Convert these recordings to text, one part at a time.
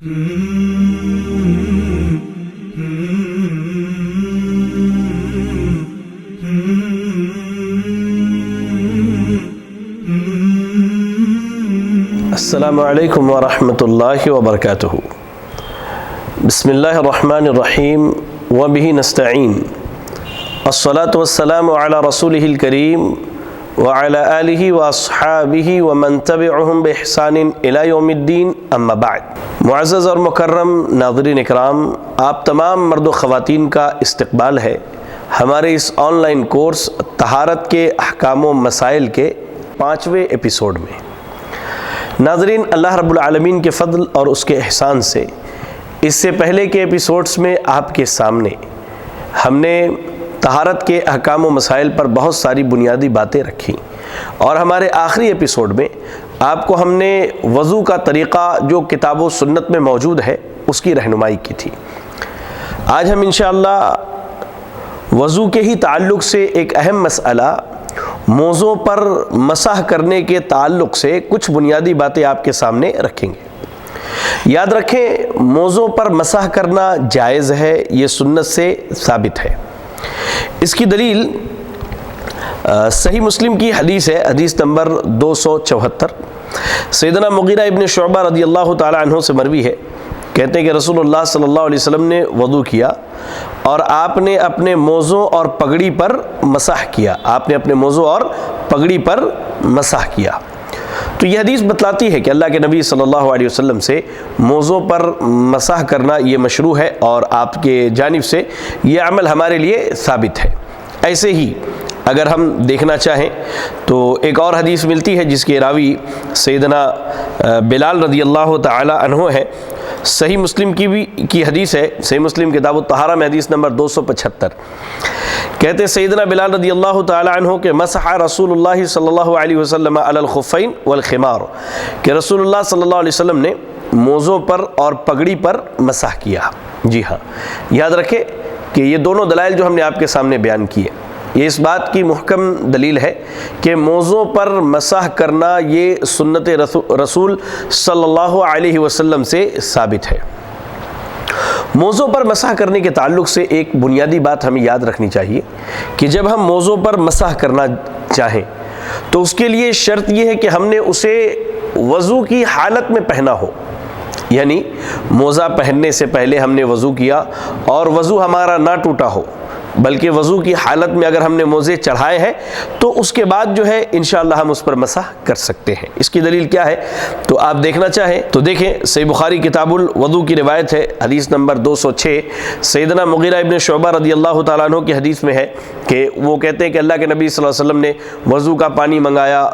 السلام علیکم ورحمۃ اللہ وبرکاتہ۔ بسم اللہ الرحمن الرحیم وبہ نستعین، الصلاۃ والسلام علی رسولہ الکریم وعلی آلہ واصحابہ ومن تبعہم بإحسان الی یوم الدین، اما بعد۔ معزز اور مکرم ناظرین اکرام، آپ تمام مرد و خواتین کا استقبال ہے ہمارے اس آن لائن کورس طہارت کے احکام و مسائل کے 5ویں ایپیسوڈ میں۔ ناظرین، اللہ رب العالمین کے فضل اور اس کے احسان سے اس سے پہلے کے ایپیسوڈز میں آپ کے سامنے ہم نے طہارت کے احکام و مسائل پر بہت ساری بنیادی باتیں رکھی، اور ہمارے آخری ایپیسوڈ میں آپ کو ہم نے وضو کا طریقہ جو کتاب و سنت میں موجود ہے اس کی رہنمائی کی تھی۔ آج ہم انشاءاللہ وضو کے ہی تعلق سے ایک اہم مسئلہ موضوع پر مسح کرنے کے تعلق سے کچھ بنیادی باتیں آپ کے سامنے رکھیں گے۔ یاد رکھیں، موضوع پر مسح کرنا جائز ہے، یہ سنت سے ثابت ہے۔ اس کی دلیل صحیح مسلم کی حدیث ہے، حدیث نمبر 274۔ سیدنا مغیرہ ابن شعبہ رضی اللہ تعالی عنہ سے مروی ہے، کہتے ہیں کہ رسول اللہ صلی اللہ علیہ وسلم نے وضو کیا اور آپ نے اپنے موزوں اور پگڑی پر مسح کیا۔ آپ نے اپنے موزوں اور پگڑی پر مسح کیا۔ تو یہ حدیث بتلاتی ہے کہ اللہ کے نبی صلی اللہ علیہ وسلم سے موزوں پر مسح کرنا یہ مشروع ہے، اور آپ کے جانب سے یہ عمل ہمارے لیے ثابت ہے۔ ایسے ہی اگر ہم دیکھنا چاہیں تو ایک اور حدیث ملتی ہے جس کے راوی سیدنا بلال رضی اللہ تعالی عنہ ہے۔ صحیح مسلم کی حدیث ہے، صحیح مسلم کتاب الطہارہ میں حدیث نمبر 275۔ کہتے سیدنا بلال رضی اللہ تعالی عنہ کہ مسح رسول اللہ صلی اللہ علیہ وسلم علی الخفین والخمار، کہ رسول اللہ صلی اللہ علیہ وسلم نے موزوں پر اور پگڑی پر مسح کیا۔ جی ہاں، یاد رکھیں کہ یہ دونوں دلائل جو ہم نے آپ کے سامنے بیان کیے، یہ اس بات کی محکم دلیل ہے کہ موزوں پر مسح کرنا یہ سنت رسول صلی اللہ علیہ وسلم سے ثابت ہے۔ موزوں پر مسح کرنے کے تعلق سے ایک بنیادی بات ہمیں یاد رکھنی چاہیے کہ جب ہم موزوں پر مسح کرنا چاہیں تو اس کے لیے شرط یہ ہے کہ ہم نے اسے وضو کی حالت میں پہنا ہو، یعنی موزہ پہننے سے پہلے ہم نے وضو کیا اور وضو ہمارا نہ ٹوٹا ہو، بلکہ وضو کی حالت میں اگر ہم نے موزے چڑھائے ہیں تو اس کے بعد جو ہے انشاءاللہ ہم اس پر مسح کر سکتے ہیں۔ اس کی دلیل کیا ہے تو آپ دیکھنا چاہیں تو دیکھیں، صحیح بخاری کتاب الوضو کی روایت ہے، حدیث نمبر 206۔ سیدنا مغیرہ ابن شعبہ رضی اللہ تعالیٰ عنہ کی حدیث میں ہے کہ وہ کہتے ہیں کہ اللہ کے نبی صلی اللہ علیہ وسلم نے وضو کا پانی منگایا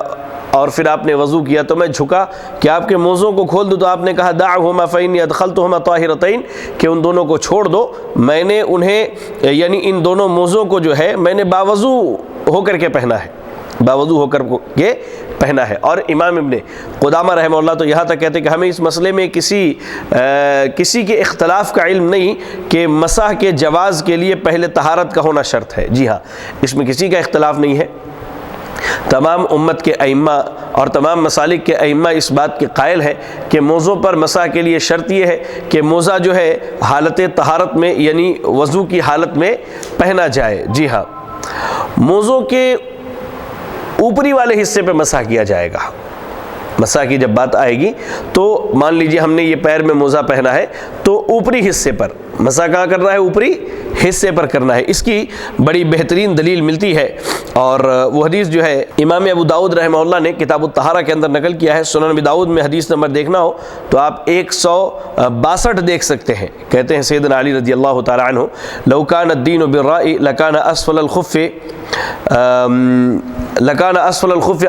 اور پھر آپ نے وضو کیا تو میں جھکا کہ آپ کے موزوں کو کھول دوں، تو آپ نے کہا دعہما فإنی ادخلتہما طاہرتین، کہ ان دونوں کو چھوڑ دو، میں نے انہیں یعنی ان دونوں موزوں کو جو ہے میں نے باوضو ہو کر کے پہنا ہے، باوضو ہو کر کے پہنا ہے۔ اور امام ابن قدامہ رحمہ اللہ تو یہاں تک کہتے ہیں کہ ہمیں اس مسئلے میں کسی کے اختلاف کا علم نہیں کہ مسح کے جواز کے لیے پہلے طہارت کا ہونا شرط ہے۔ جی ہاں، اس میں کسی کا اختلاف نہیں ہے۔ تمام امت کے ائمہ اور تمام مسالک کے ائمہ اس بات کے قائل ہیں کہ موزوں پر مسح کے لیے شرط یہ ہے کہ موزہ جو ہے حالت طہارت میں یعنی وضو کی حالت میں پہنا جائے۔ جی ہاں، موزوں کے اوپری والے حصے پہ مسح کیا جائے گا۔ مسح کی جب بات آئے گی تو مان لیجئے ہم نے یہ پیر میں موزہ پہنا ہے تو اوپری حصے پر مسح کہاں کرنا ہے؟ اوپری حصے پر کرنا ہے۔ اس کی بڑی بہترین دلیل ملتی ہے، اور وہ حدیث جو ہے امام ابو داؤد رحمہ اللہ نے کتاب الطہارہ کے اندر نقل کیا ہے۔ سنن ابی داؤد میں حدیث نمبر دیکھنا ہو تو آپ 162 دیکھ سکتے ہیں۔ کہتے ہیں سیدنا علی رضی اللہ تعالی عنہ لو کان الدین بالرأی لکان اسفل الخف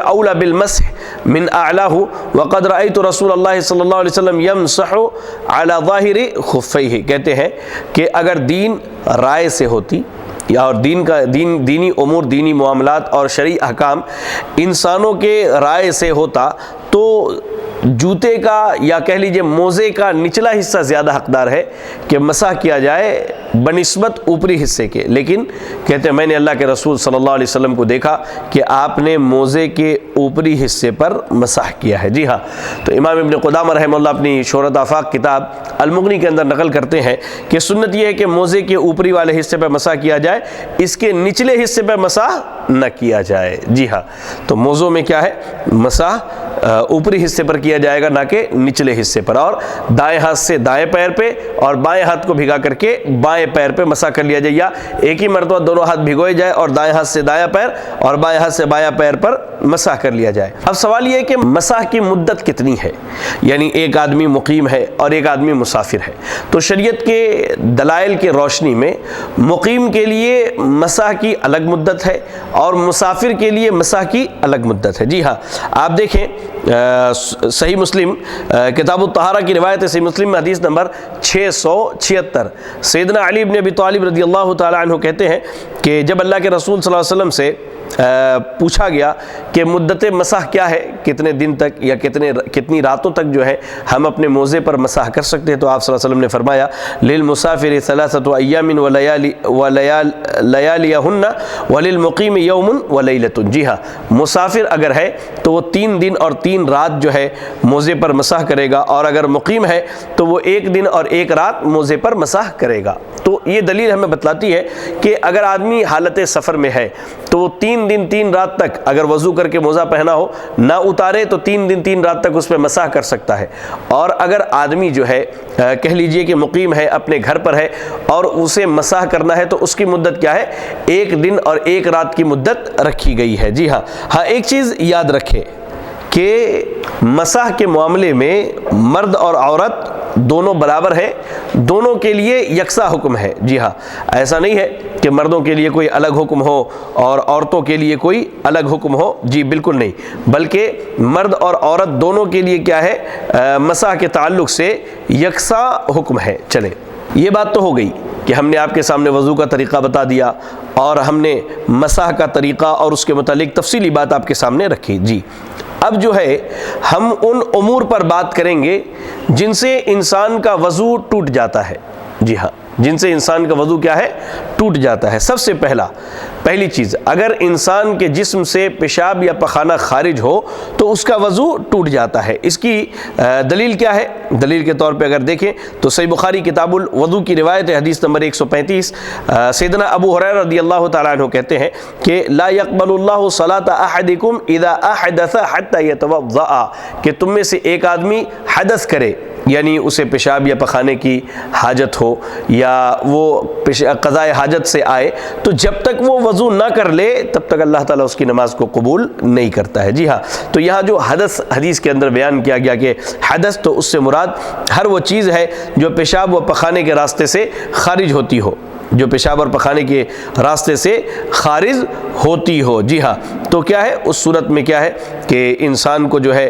اولا بالمسح من اعلاہ وقد رأیت رسول اللہ صلی اللہ علیہ وسلم یمسح علی ظاہر خفیہ۔ کہتے ہیں کہ اگر دین رائے سے ہوتی یا اور دینی امور، دینی معاملات اور شرعی احکام انسانوں کے رائے سے ہوتا تو جوتے کا یا کہہ لیجئے موزے کا نچلا حصہ زیادہ حقدار ہے کہ مسح کیا جائے بنسبت اوپری حصے کے، لیکن کہتے ہیں میں نے اللہ کے رسول صلی اللہ علیہ وسلم کو دیکھا کہ آپ نے موزے کے اوپری حصے پر مسح کیا ہے۔ جی ہاں، تو امام ابن قدامہ رحمہ اللہ اپنی شہرت آفاق کتاب المغنی کے اندر نقل کرتے ہیں کہ سنت یہ ہے کہ موزے کے اوپری والے حصے پہ مسح کیا جائے، اس کے نچلے حصے پہ مسح نہ کیا جائے۔ جی ہاں، تو موضوع میں کیا ہے، مسح اوپری حصے پر کیا جائے گا نہ کہ نچلے حصے پر، اور دائیں ہاتھ سے دائیں پیر پہ اور بائیں ہاتھ کو بھگا کر کے بائیں پیر پہ مسح کر لیا جائے، یا ایک ہی مرتبہ دونوں ہاتھ بھگوئے جائے اور دائیں ہاتھ سے دایاں پیر اور بائیں ہاتھ سے بایاں پیر پر مسح کر لیا جائے۔ اب سوال یہ ہے کہ مسح کی مدت کتنی ہے، یعنی ایک آدمی مقیم ہے اور ایک آدمی مسافر ہے، تو شریعت کے دلائل کے روشنی میں مقیم کے لیے مسح کی الگ مدت ہے اور مسافر کے لیے مسح کی الگ مدت ہے۔ جی ہاں، آپ دیکھیں صحیح مسلم کتاب الطہارہ کی روایت ہے، صحیح مسلم میں حدیث نمبر 676، سیدنا علی بن ابی طالب رضی اللہ تعالی عنہ کہتے ہیں کہ جب اللہ کے رسول صلی اللہ علیہ وسلم سے پوچھا گیا کہ مدت مسح کیا ہے، کتنے دن تک یا کتنی راتوں تک جو ہے ہم اپنے موزے پر مسح کر سکتے ہیں، تو آپ صلی اللہ علیہ وسلم نے فرمایا للمسافر 3 ایام ولیالیہن وللمقیم یوم ولیلۃ۔ جی ہاں، مسافر اگر ہے تو وہ 3 دن اور 3 رات جو ہے موزے پر مسح کرے گا، اور اگر مقیم ہے تو وہ 1 دن اور 1 رات موزے پر مسح کرے گا۔ تو یہ دلیل ہمیں بتلاتی ہے کہ اگر آدمی حالت سفر میں ہے تو وہ 3 دن 3 رات تک اگر وضو کر کے موزہ پہنا ہو نہ اتارے تو 3 دن 3 رات تک اس پہ مسح کر سکتا ہے، اور اگر آدمی جو ہے کہہ لیجئے کہ مقیم ہے، اپنے گھر پر ہے اور اسے مسح کرنا ہے تو اس کی مدت کیا ہے، 1 دن اور 1 رات کی مدت رکھی گئی ہے۔ جی ہاں، ایک چیز یاد رکھے کہ مسح کے معاملے میں مرد اور عورت دونوں برابر ہیں، دونوں کے لیے یکساں حکم ہے۔ جی ہاں، ایسا نہیں ہے کہ مردوں کے لیے کوئی الگ حکم ہو اور عورتوں کے لیے کوئی الگ حکم ہو، جی بالکل نہیں، بلکہ مرد اور عورت دونوں کے لیے کیا ہے، مسح کے تعلق سے یکساں حکم ہے۔ چلے، یہ بات تو ہو گئی کہ ہم نے آپ کے سامنے وضو کا طریقہ بتا دیا اور ہم نے مسح کا طریقہ اور اس کے متعلق تفصیلی بات آپ کے سامنے رکھی۔ جی اب جو ہے ہم ان امور پر بات کریں گے جن سے انسان کا وضو ٹوٹ جاتا ہے۔ جی ہاں، جن سے انسان کا وضو کیا ہے، ٹوٹ جاتا ہے۔ سب سے پہلی چیز، اگر انسان کے جسم سے پیشاب یا پخانہ خارج ہو تو اس کا وضو ٹوٹ جاتا ہے۔ اس کی دلیل کیا ہے؟ دلیل کے طور پہ اگر دیکھیں تو صحیح بخاری کتاب الوضو کی روایت ہے، حدیث نمبر 135، سیدنا ابو ہریرہ رضی اللہ تعالیٰ عنہ کہتے ہیں کہ لا يقبل اللہ صلاۃ احدکم اذا احدث حتى يتوضأ، کہ تم میں سے ایک آدمی حدث کرے، یعنی اسے پیشاب یا پخانے کی حاجت ہو یا وہ قضاء حاجت سے آئے، تو جب تک وہ وضو نہ کر لے تب تک اللہ تعالیٰ اس کی نماز کو قبول نہیں کرتا ہے۔ جی ہاں، تو یہاں جو حدث حدیث کے اندر بیان کیا گیا کہ حدث، تو اس سے مراد ہر وہ چیز ہے جو پیشاب و پخانے کے راستے سے خارج ہوتی ہو، جو پیشاب اور پخانے کے راستے سے خارج ہوتی ہو۔ جی ہاں، تو کیا ہے اس صورت میں کیا ہے کہ انسان کو جو ہے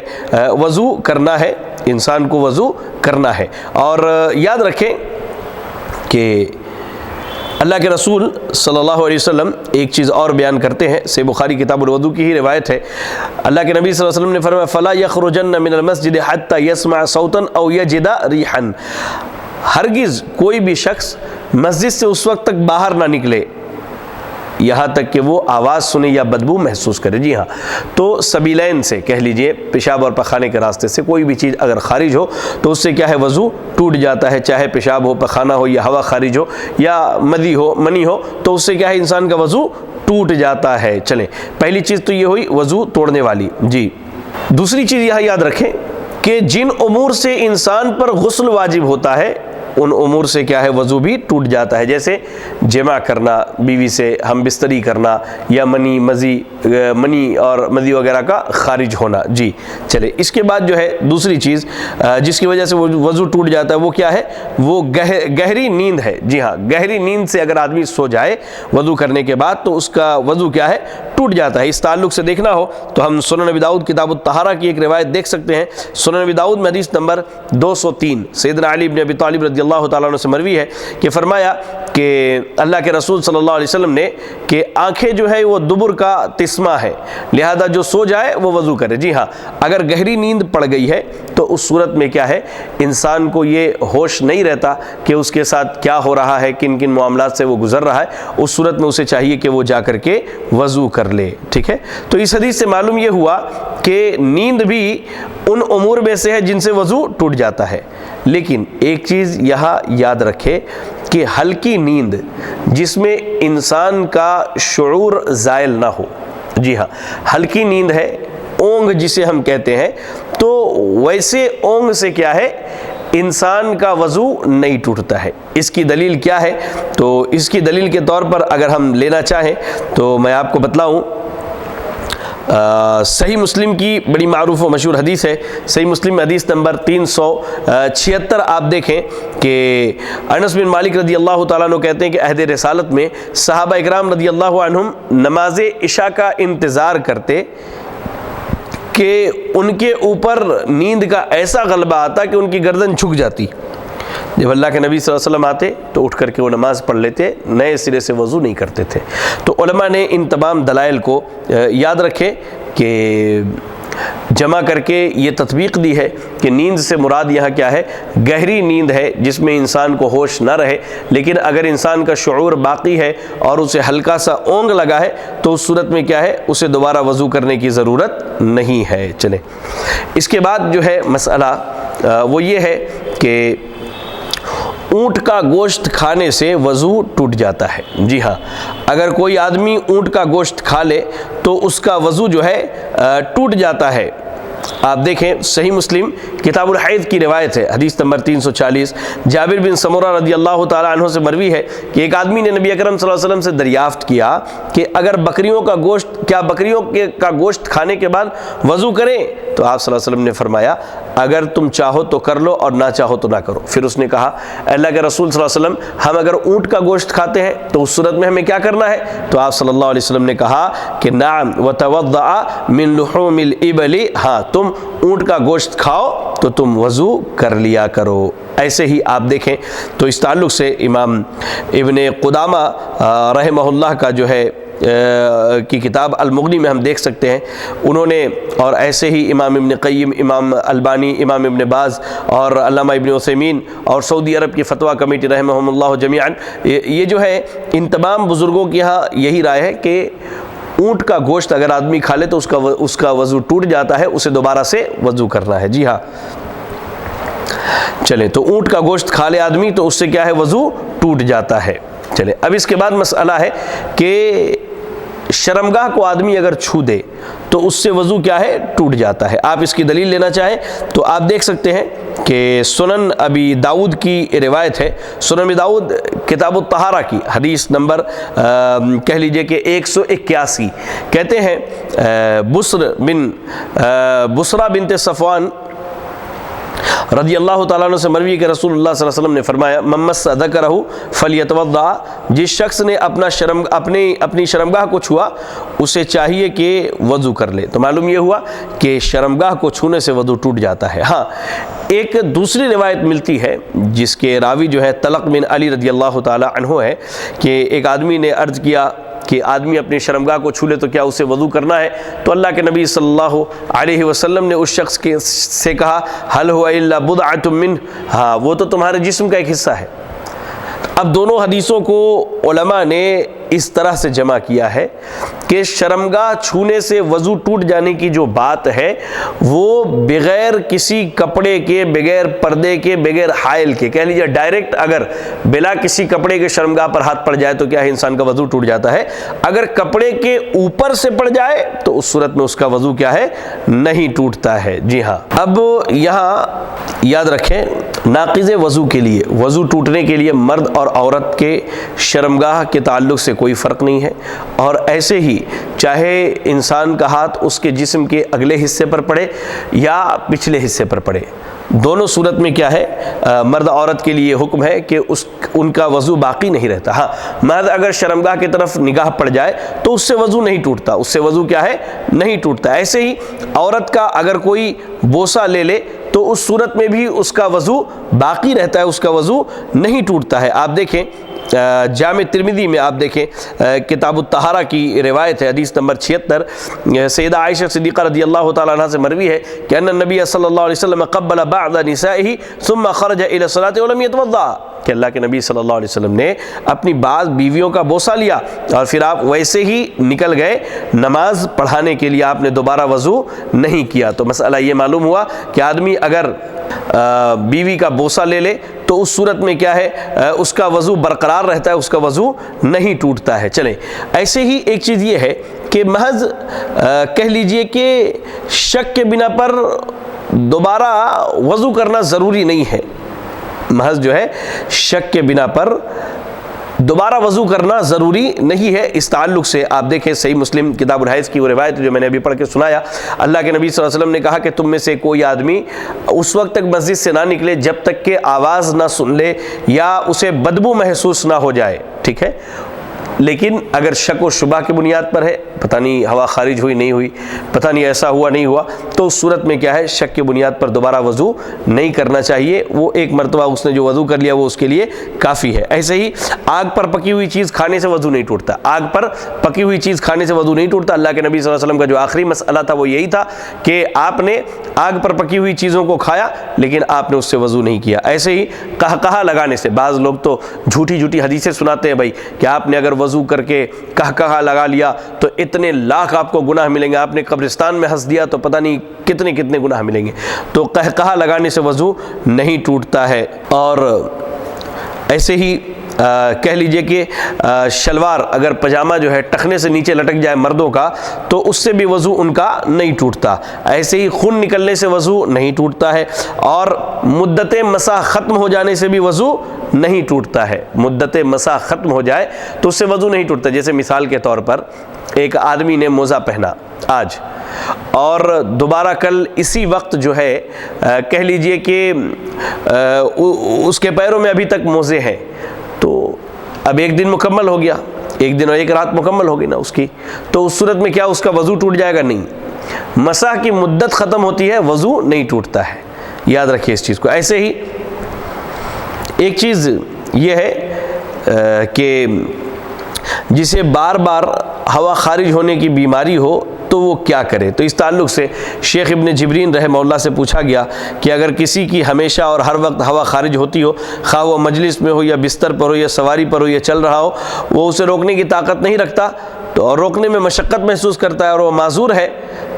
وضو کرنا ہے، انسان کو وضو کرنا ہے۔ اور یاد رکھیں کہ اللہ کے رسول صلی اللہ علیہ وسلم ایک چیز اور بیان کرتے ہیں، صحیح بخاری کتاب الوضو کی ہی روایت ہے، اللہ کے نبی صلی اللہ علیہ وسلم نے فرمایا فَلَا يَخْرُجَنَّ مِنَ الْمَسْجِدِ حَتَّى يَسْمَعَ صَوْتًا أَوْ يَجِدَ رِيحًا، ہرگز کوئی بھی شخص مسجد سے اس وقت تک باہر نہ نکلے یہاں تک کہ وہ آواز سنے یا بدبو محسوس کرے۔ جی ہاں، تو سبیلین سے کہہ لیجئے پیشاب اور پخانے کے راستے سے کوئی بھی چیز اگر خارج ہو تو اس سے کیا ہے وضو ٹوٹ جاتا ہے، چاہے پیشاب ہو، پخانہ ہو یا ہوا خارج ہو یا منی ہو، تو اس سے کیا ہے انسان کا وضو ٹوٹ جاتا ہے۔ چلیں، پہلی چیز تو یہ ہوئی وضو توڑنے والی۔ جی، دوسری چیز یہاں یاد رکھیں کہ جن امور سے انسان پر غسل واجب ہوتا ہے ان امور سے کیا ہے وضو بھی ٹوٹ جاتا ہے، جیسے جمع کرنا، بیوی سے ہم بستری کرنا، یا منی اور مزی وغیرہ کا خارج ہونا۔ جی چلے، اس کے بعد جو ہے دوسری چیز جس کی وجہ سے وضو ٹوٹ جاتا ہے وہ کیا ہے، وہ گہری نیند ہے۔ جی ہاں، گہری نیند سے اگر آدمی سو جائے وضو کرنے کے بعد تو اس کا وضو کیا ہے، ٹوٹ جاتا ہے۔ اس تعلق سے دیکھنا ہو تو ہم سنن ابی داؤد کتاب الطہارہ کی ایک روایت دیکھ سکتے ہیں، سنن ابی داؤد میں حدیث نمبر 203، سیدنا علی بن ابی طالب رضی اللہ تعالیٰ عنہ سے مروی ہے کہ فرمایا کہ اللہ کے رسول صلی اللہ علیہ وسلم نے کہ آنکھیں جو ہے وہ دبر کا قسمہ ہے، لہذا جو سو جائے وہ وضو کرے۔ جی ہاں، اگر گہری نیند پڑ گئی ہے تو اس صورت میں کیا ہے، انسان کو یہ ہوش نہیں رہتا کہ اس کے ساتھ کیا ہو رہا ہے، کن کن معاملات سے وہ گزر رہا ہے، اس صورت میں اسے چاہیے کہ وہ جا کر کے وضو کر لے، ٹھیک ہے۔ تو اس حدیث سے معلوم یہ ہوا کہ نیند بھی ان امور میں سے ہے جن سے وضو ٹوٹ جاتا ہے، لیکن ایک چیز یہاں یاد رکھے کہ ہلکی نیند جس میں انسان کا شعور زائل نہ ہو، جی ہاں، ہلکی نیند ہے، اونگ جسے ہم کہتے ہیں، تو ویسے اونگ سے کیا ہے، انسان کا وضو نہیں ٹوٹتا ہے۔ اس کی دلیل کیا ہے؟ تو اس کی دلیل کے طور پر اگر ہم لینا چاہیں تو میں آپ کو بتلاؤں، صحیح مسلم کی بڑی معروف و مشہور حدیث ہے، صحیح مسلم حدیث نمبر 376 آپ دیکھیں کہ انس بن مالک رضی اللہ تعالیٰ عنہ کہتے ہیں کہ عہد رسالت میں صحابہ اکرام رضی اللہ عنہم نماز عشاء کا انتظار کرتے کہ ان کے اوپر نیند کا ایسا غلبہ آتا کہ ان کی گردن جھک جاتی۔ جب اللہ کے نبی صلی اللہ علیہ وسلم آتے تو اٹھ کر کے وہ نماز پڑھ لیتے، نئے سرے سے وضو نہیں کرتے تھے۔ تو علماء نے ان تمام دلائل کو یاد رکھے کہ جمع کر کے یہ تطبیق دی ہے کہ نیند سے مراد یہاں کیا ہے، گہری نیند ہے جس میں انسان کو ہوش نہ رہے، لیکن اگر انسان کا شعور باقی ہے اور اسے ہلکا سا اونگ لگا ہے تو اس صورت میں کیا ہے، اسے دوبارہ وضو کرنے کی ضرورت نہیں ہے۔ چلیں، اس کے بعد جو ہے مسئلہ وہ یہ ہے کہ اونٹ کا گوشت کھانے سے وضو ٹوٹ جاتا ہے۔ جی ہاں، اگر کوئی آدمی اونٹ کا گوشت کھا لے تو اس کا وضو جو ہے ٹوٹ جاتا ہے۔ آپ دیکھیں صحیح مسلم کتاب الحیض کی روایت ہے، حدیث نمبر 340، جابر بن سمورہ رضی اللہ تعالیٰ عنہ سے مروی ہے کہ ایک آدمی نے نبی اکرم صلی اللہ علیہ وسلم سے دریافت کیا کہ اگر بکریوں کا گوشت کھانے کے بعد وضو کریں؟ تو آپ صلی اللہ علیہ وسلم نے فرمایا اگر تم چاہو تو کر لو اور نہ چاہو تو نہ کرو۔ پھر اس نے کہا اللہ کے رسول صلی اللہ علیہ وسلم، ہم اگر اونٹ کا گوشت کھاتے ہیں تو اس صورت میں ہمیں کیا کرنا ہے؟ تو آپ صلی اللہ علیہ وسلم نے کہا کہ نعم وتوضأ من لحوم الابل، ہاں تم اونٹ کا گوشت کھاؤ تو تم وضو کر لیا کرو۔ ایسے ہی آپ دیکھیں تو اس تعلق سے امام ابن قدامہ رحمہ اللہ کا جو ہے کی کتاب المغنی میں ہم دیکھ سکتے ہیں، انہوں نے، اور ایسے ہی امام ابن قیم، امام البانی، امام ابن باز اور علامہ ابن عثیمین اور سعودی عرب کی فتویٰ کمیٹی رحمہم اللہ جمیعاً، یہ جو ہے ان تمام بزرگوں کی یہاں یہی رائے ہے کہ اونٹ کا گوشت اگر آدمی کھا لے تو اس کا وضو ٹوٹ جاتا ہے، اسے دوبارہ سے وضو کرنا ہے۔ جی ہاں، چلیں، تو اونٹ کا گوشت کھا لے آدمی تو اس سے کیا ہے، وضو ٹوٹ جاتا ہے۔ چلیں، اب اس کے بعد مسئلہ ہے کہ شرمگاہ کو آدمی اگر چھو دے تو اس سے وضو کیا ہے، ٹوٹ جاتا ہے۔ آپ اس کی دلیل لینا چاہیں تو آپ دیکھ سکتے ہیں کہ سنن ابی داؤد کی روایت ہے، سنن ابی داؤد کتاب الطہارہ کی حدیث نمبر کہہ لیجئے کہ 181، کہتے ہیں بصرہ بنت صفوان رضی اللہ تعالیٰ عنہ سے مروی کہ رسول اللہ صلی اللہ علیہ وسلم نے فرمایا من مس ذکرہ فلیتوضأ، جس شخص نے اپنی شرمگاہ کو چھوا اسے چاہیے کہ وضو کر لے۔ تو معلوم یہ ہوا کہ شرمگاہ کو چھونے سے وضو ٹوٹ جاتا ہے۔ ہاں، ایک دوسری روایت ملتی ہے جس کے راوی جو ہے طلق بن علی رضی اللہ تعالیٰ عنہ ہے کہ ایک آدمی نے عرض کیا کہ آدمی اپنی شرمگاہ کو چھو لے تو کیا اسے وضو کرنا ہے؟ تو اللہ کے نبی صلی اللہ علیہ وسلم نے اس شخص سے کہا حل هو الا بضعۃ منہ، ہاں وہ تو تمہارے جسم کا ایک حصہ ہے۔ اب دونوں حدیثوں کو علماء نے اس طرح سے جمع کیا ہے کہ شرمگاہ چھونے سے وضو ٹوٹ جانے کی جو بات ہے وہ بغیر کسی کپڑے کے، بغیر پردے کے، بغیر حائل کے، کہہ لیجیے ڈائریکٹ اگر بلا کسی کپڑے کے شرمگاہ پر ہاتھ پڑ جائے تو کیا ہے، انسان کا وضو ٹوٹ جاتا ہے۔ اگر کپڑے کے اوپر سے پڑ جائے تو اس صورت میں اس کا وضو کیا ہے، نہیں ٹوٹتا ہے۔ جی ہاں، اب یہاں یاد رکھیں ناقض وضو کے لیے، وضو ٹوٹنے کے لیے مرد اور عورت کے شرمگاہ کے تعلق سے کوئی فرق نہیں ہے، اور ایسے ہی چاہے انسان کا ہاتھ اس کے جسم کے اگلے حصے پر پڑے یا پچھلے حصے پر پڑے، دونوں صورت میں کیا ہے، مرد عورت کے لیے حکم ہے کہ ان کا وضو باقی نہیں رہتا۔ ہاں، مرد اگر شرمگاہ کی طرف نگاہ پڑ جائے تو اس سے وضو نہیں ٹوٹتا، اس سے وضو کیا ہے، نہیں ٹوٹتا۔ ایسے ہی عورت کا اگر کوئی بوسہ لے لے تو اس صورت میں بھی اس کا وضو باقی رہتا ہے، اس کا وضو نہیں ٹوٹتا ہے۔ آپ دیکھیں جامع ترمذی میں آپ دیکھیں کتاب الطہارہ کی روایت ہے، حدیث نمبر 76، سیدہ عائشہ صدیقہ رضی اللہ تعالیٰ عنہ سے مروی ہے کہ ان النبی صلی اللہ علیہ وسلم قبل بعض نسائه ثم خرج الى الصلاة ولم يتوضا، کہ اللہ کے نبی صلی اللہ علیہ وسلم نے اپنی بعض بیویوں کا بوسہ لیا اور پھر آپ ویسے ہی نکل گئے نماز پڑھانے کے لیے، آپ نے دوبارہ وضو نہیں کیا۔ تو مسئلہ یہ معلوم ہوا کہ آدمی اگر بیوی کا بوسہ لے لے تو اس صورت میں کیا ہے، اس کا وضو برقرار رہتا ہے، اس کا وضو نہیں ٹوٹتا ہے۔ چلیں، ایسے ہی ایک چیز یہ ہے کہ محض کہہ لیجئے کہ شک کے بنا پر دوبارہ وضو کرنا ضروری نہیں ہے، محض جو ہے شک کے بنا پر دوبارہ وضو کرنا ضروری نہیں ہے۔ اس تعلق سے آپ دیکھیں صحیح مسلم کتاب الحیض کی وہ روایت جو میں نے ابھی پڑھ کے سنایا، اللہ کے نبی صلی اللہ علیہ وسلم نے کہا کہ تم میں سے کوئی آدمی اس وقت تک مسجد سے نہ نکلے جب تک کہ آواز نہ سن لے یا اسے بدبو محسوس نہ ہو جائے، ٹھیک ہے۔ لیکن اگر شک و شبہ کی بنیاد پر ہے، پتہ نہیں ہوا خارج ہوئی نہیں ہوئی، پتہ نہیں ایسا ہوا نہیں ہوا، تو اس صورت میں کیا ہے، شک کی بنیاد پر دوبارہ وضو نہیں کرنا چاہیے، وہ ایک مرتبہ اس نے جو وضو کر لیا وہ اس کے لیے کافی ہے۔ ایسے ہی آگ پر پکی ہوئی چیز کھانے سے وضو نہیں ٹوٹتا، آگ پر پکی ہوئی چیز کھانے سے وضو نہیں ٹوٹتا۔ اللہ کے نبی صلی اللہ علیہ وسلم کا جو آخری مسئلہ تھا وہ یہی تھا کہ آپ نے آگ پر پکی ہوئی چیزوں کو کھایا لیکن آپ نے اس سے وضو نہیں کیا۔ ایسے ہی قہقہا لگانے سے، بعض لوگ تو جھوٹی حدیثیں سناتے ہیں بھائی کہ آپ نے اگر وضو کر کے قہقہا لگا لیا تو اتنے لاکھ آپ کو گناہ ملیں گے، آپ نے قبرستان میں ہنس دیا تو پتہ نہیں کتنے گناہ ملیں گے۔ تو قہقہا لگانے سے وضو نہیں ٹوٹتا ہے۔ اور ایسے ہی کہہ لیجئے کہ شلوار اگر پجامہ جو ہے ٹخنے سے نیچے لٹک جائے مردوں کا تو اس سے بھی وضو ان کا نہیں ٹوٹتا۔ ایسے ہی خون نکلنے سے وضو نہیں ٹوٹتا ہے، اور مدت مسح ختم ہو جانے سے بھی وضو نہیں ٹوٹتا ہے۔ مدت مسح ختم ہو جائے تو اس سے وضو نہیں ٹوٹتا۔ جیسے مثال کے طور پر ایک آدمی نے موزہ پہنا آج اور دوبارہ کل اسی وقت جو ہے کہہ لیجئے کہ اس کے پیروں میں ابھی تک موزے ہیں، تو اب ایک دن مکمل ہو گیا، ایک دن اور ایک رات مکمل ہوگی نا اس کی، تو اس صورت میں کیا اس کا وضو ٹوٹ جائے گا؟ نہیں، مسح کی مدت ختم ہوتی ہے، وضو نہیں ٹوٹتا ہے، یاد رکھیے اس چیز کو۔ ایسے ہی ایک چیز یہ ہے کہ جسے بار بار ہوا خارج ہونے کی بیماری ہو تو وہ کیا کرے؟ تو اس تعلق سے شیخ ابن جبرین رحمہ اللہ سے پوچھا گیا کہ اگر کسی کی ہمیشہ اور ہر وقت ہوا خارج ہوتی ہو، خواہ وہ مجلس میں ہو یا بستر پر ہو یا سواری پر ہو یا چل رہا ہو، وہ اسے روکنے کی طاقت نہیں رکھتا تو اور روکنے میں مشقت محسوس کرتا ہے اور وہ معذور ہے،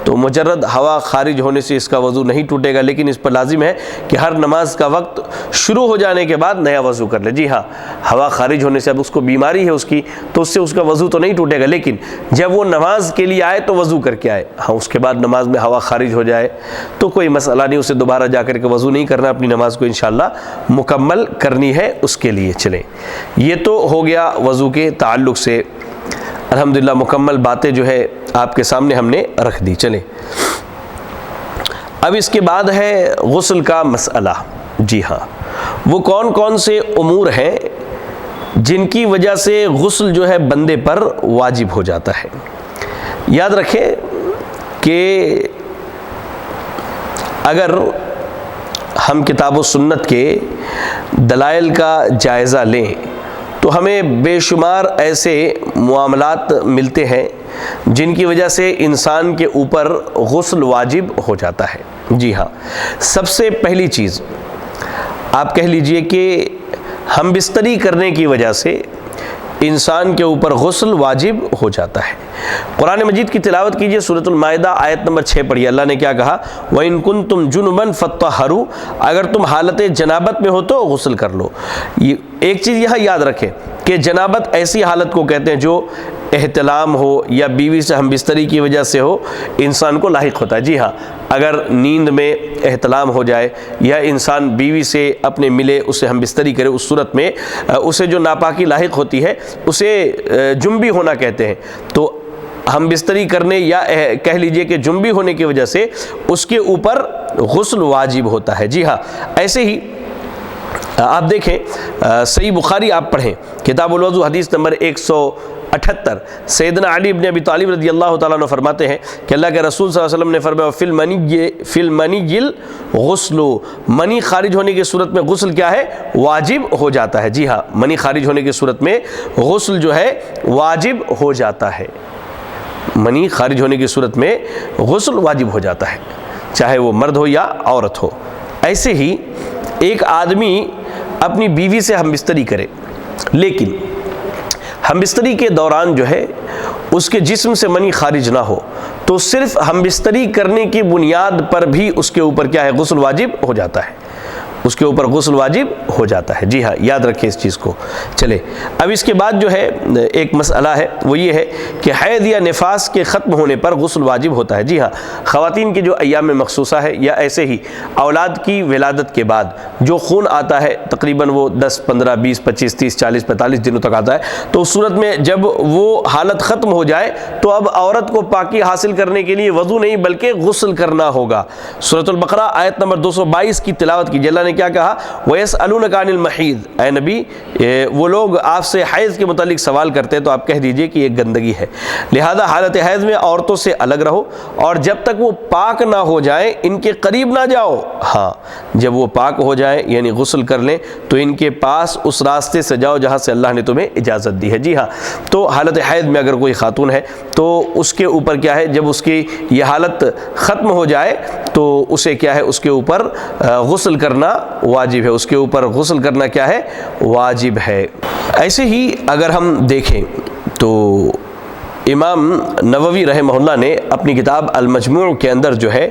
تو مجرد ہوا خارج ہونے سے اس کا وضو نہیں ٹوٹے گا، لیکن اس پر لازم ہے کہ ہر نماز کا وقت شروع ہو جانے کے بعد نیا وضو کر لے۔ جی ہاں، ہوا خارج ہونے سے اب اس کو بیماری ہے اس کی تو اس سے اس کا وضو تو نہیں ٹوٹے گا، لیکن جب وہ نماز کے لیے آئے تو وضو کر کے آئے۔ ہاں، اس کے بعد نماز میں ہوا خارج ہو جائے تو کوئی مسئلہ نہیں، اسے دوبارہ جا کر کے وضو نہیں کرنا، اپنی نماز کو انشاءاللہ مکمل کرنی ہے اس کے لیے۔ چلیں، یہ تو ہو گیا وضو کے تعلق سے، الحمدللہ مکمل باتیں جو ہے آپ کے سامنے ہم نے رکھ دی۔ چلیں، اب اس کے بعد ہے غسل کا مسئلہ۔ جی ہاں، وہ کون کون سے امور ہیں جن کی وجہ سے غسل جو ہے بندے پر واجب ہو جاتا ہے؟ یاد رکھیں کہ اگر ہم کتاب و سنت کے دلائل کا جائزہ لیں تو ہمیں بے شمار ایسے معاملات ملتے ہیں جن کی وجہ سے انسان کے اوپر غسل واجب ہو جاتا ہے۔ جی ہاں، سب سے پہلی چیز آپ کہہ لیجئے کہ ہم بستری کرنے کی وجہ سے انسان کے اوپر غسل واجب ہو جاتا ہے۔ قرآن مجید کی تلاوت کیجئے، سورۃ المائدہ آیت نمبر 6 پڑھیے، اللہ نے کیا کہا؟ وَإِن كُنتُمْ جُنُبًا فَطَّهَّرُوا، اگر تم حالت جنابت میں ہو تو غسل کر لو۔ ایک چیز یہاں یاد رکھیں کہ جنابت ایسی حالت کو کہتے ہیں جو احتلام ہو یا بیوی سے ہم بستری کی وجہ سے ہو انسان کو لاحق ہوتا ہے۔ جی ہاں، اگر نیند میں احتلام ہو جائے یا انسان بیوی سے اپنے ملے، اسے ہم بستری کرے، اس صورت میں اسے جو ناپاکی لاحق ہوتی ہے اسے جنبی ہونا کہتے ہیں۔ تو ہم بستری کرنے یا کہہ لیجئے کہ جنبی ہونے کی وجہ سے اس کے اوپر غسل واجب ہوتا ہے۔ جی ہاں، ایسے ہی آپ دیکھیں صحیح بخاری آپ پڑھیں، کتاب الوضو حدیث نمبر 178، سیدنا علی بن ابی طالب رضی اللہ تعالیٰ عنہ فرماتے ہیں کہ اللہ کے رسول صلی اللہ علیہ وسلم نے فرمایا فی المنی الغسل، منی خارج ہونے کی صورت میں غسل کیا ہے؟ واجب ہو جاتا ہے۔ جی ہاں، منی خارج ہونے کی صورت میں غسل جو ہے واجب ہو جاتا ہے، منی خارج ہونے کی صورت میں غسل واجب ہو جاتا ہے، چاہے وہ مرد ہو یا عورت ہو۔ ایسے ہی ایک آدمی اپنی بیوی سے ہم بستری کرے، لیکن ہم بستری کے دوران جو ہے اس کے جسم سے منی خارج نہ ہو، تو صرف ہم بستری کرنے کی بنیاد پر بھی اس کے اوپر کیا ہے؟ غسل واجب ہو جاتا ہے، اس کے اوپر غسل واجب ہو جاتا ہے۔ جی ہاں، یاد رکھیں اس چیز کو۔ چلے اب اس کے بعد جو ہے ایک مسئلہ ہے، وہ یہ ہے کہ حیض یا نفاس کے ختم ہونے پر غسل واجب ہوتا ہے۔ جی ہاں، خواتین کے جو ایام مخصوصہ ہے یا ایسے ہی اولاد کی ولادت کے بعد جو خون آتا ہے، تقریباً وہ 10 15 20 25 30 40 45 دنوں تک آتا ہے، تو اس صورت میں جب وہ حالت ختم ہو جائے تو اب عورت کو پاکی حاصل کرنے کے لیے وضو نہیں بلکہ غسل کرنا ہوگا۔ سورۃ البقرہ آیت نمبر 222 کی تلاوت کیجیے۔ اللہ نے کیا کہا؟ وَيَسْأَلُونَكَ عَنِ الْمَحِيضِ، اے نبی وہ لوگ آپ سے حیض کے متعلق سوال کرتے ہیں تو آپ کہہ دیجئے کہ یہ گندگی ہے، لہذا حالت حیض میں عورتوں سے الگ رہو، اور جب تک وہ پاک نہ ہو جائیں ان کے قریب نہ جاؤ۔ ہاں، جب وہ پاک ہو جائیں یعنی غسل کر لیں تو ان کے پاس اس راستے سے جاؤ جہاں سے اللہ نے تمہیں اجازت دی ہے۔ جی ہاں، تو حالت حیض میں اگر کوئی خاتون ہے تو اس کے اوپر کیا ہے؟ جب اس کی یہ حالت ختم ہو جائے تو اسے کیا ہے؟ اس کے اوپر غسل کرنا واجب ہے، اس کے اوپر غسل کرنا کیا ہے؟ واجب ہے۔ ایسے ہی اگر ہم دیکھیں تو امام نووی رحمہ اللہ نے اپنی کتاب المجموع کے اندر جو ہے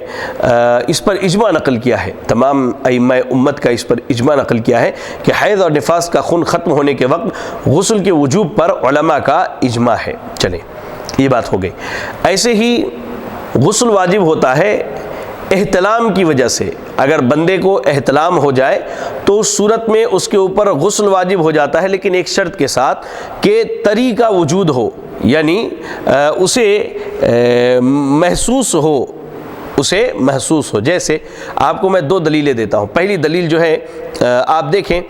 اس پر اجماع نقل کیا ہے، تمام ائمہ امت کا اس پر اجماع نقل کیا ہے کہ حیض اور نفاس کا خون ختم ہونے کے وقت غسل کے وجوب پر علماء کا اجماع ہے۔ چلیں، یہ بات ہو گئی۔ ایسے ہی غسل واجب ہوتا ہے احتلام کی وجہ سے، اگر بندے کو احتلام ہو جائے تو اس صورت میں اس کے اوپر غسل واجب ہو جاتا ہے، لیکن ایک شرط کے ساتھ کہ طری کا وجود ہو، یعنی اسے محسوس ہو، اسے محسوس ہو۔ جیسے آپ کو میں 2 دلیلیں دیتا ہوں۔ پہلی دلیل جو ہے آپ دیکھیں